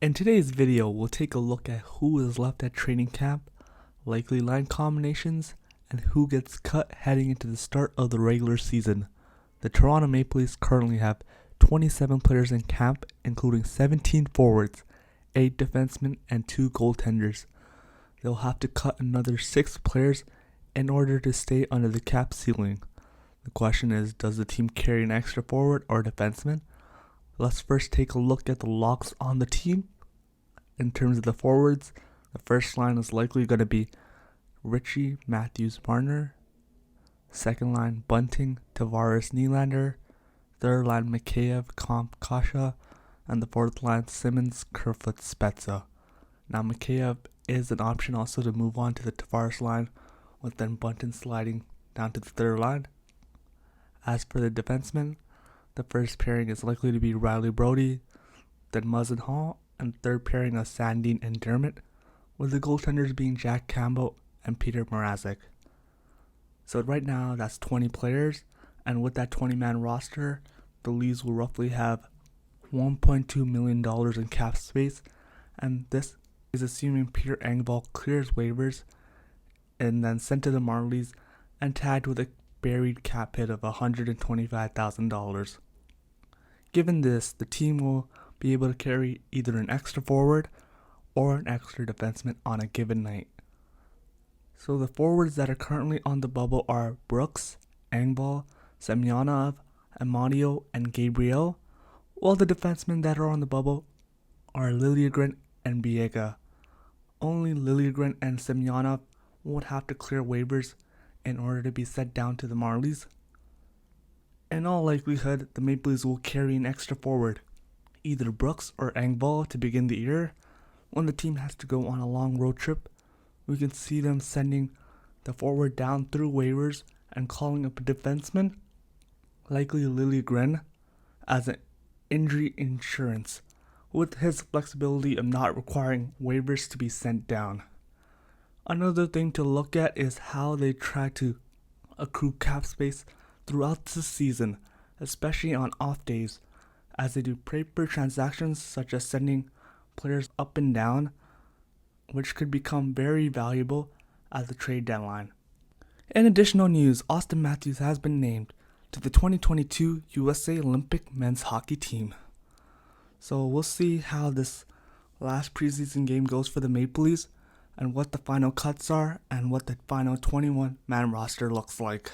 In today's video, we'll take a look at who is left at training camp, likely line combinations, and who gets cut heading into the start of the regular season. The Toronto Maple Leafs currently have 27 players in camp, including 17 forwards, 8 defensemen, and 2 goaltenders. They'll have to cut another 6 players in order to stay under the cap ceiling. The question is, does the team carry an extra forward or defenseman? Let's first take a look at the locks on the team. In terms of the forwards, the first line is likely going to be Ritchie, Matthews, Marner. Second line, Bunting, Tavares, Nylander. Third line, Mikheyev, Comp, Kasha. And the fourth line, Simmons, Kerfoot, Spezza. Now Mikheyev is an option also to move on to the Tavares line, with then Bunting sliding down to the third line. As for the defensemen, the first pairing is likely to be Riley Brody, then Muzzin Hall, and third pairing of Sandin and Dermott, with the goaltenders being Jack Campbell and Peter Mrazek. So right now, that's 20 players, and with that 20-man roster, the Leafs will roughly have $1.2 million in cap space, and this is assuming Peter Engvall clears waivers and then sent to the Marlies and tagged with a buried cap hit of $125,000. Given this, the team will be able to carry either an extra forward or an extra defenseman on a given night. So the forwards that are currently on the bubble are Brooks, Engvall, Semyonov, Amadio, and Gabriel, while the defensemen that are on the bubble are Liljegren and Biega. Only Liljegren and Semyonov won't have to clear waivers in order to be sent down to the Marlies. In all likelihood, the Maple Leafs will carry an extra forward, either Brooks or Engvall, to begin the year. When the team has to go on a long road trip, we can see them sending the forward down through waivers and calling up a defenseman, likely Liljegren, as an injury insurance, with his flexibility of not requiring waivers to be sent down. Another thing to look at is how they try to accrue cap space throughout the season, especially on off days, as they do paper transactions such as sending players up and down, which could become very valuable at the trade deadline. In additional news, Auston Matthews has been named to the 2022 USA Olympic men's hockey team. So we'll see how this last preseason game goes for the Maple Leafs, and what the final cuts are, and what the final 21-man roster looks like.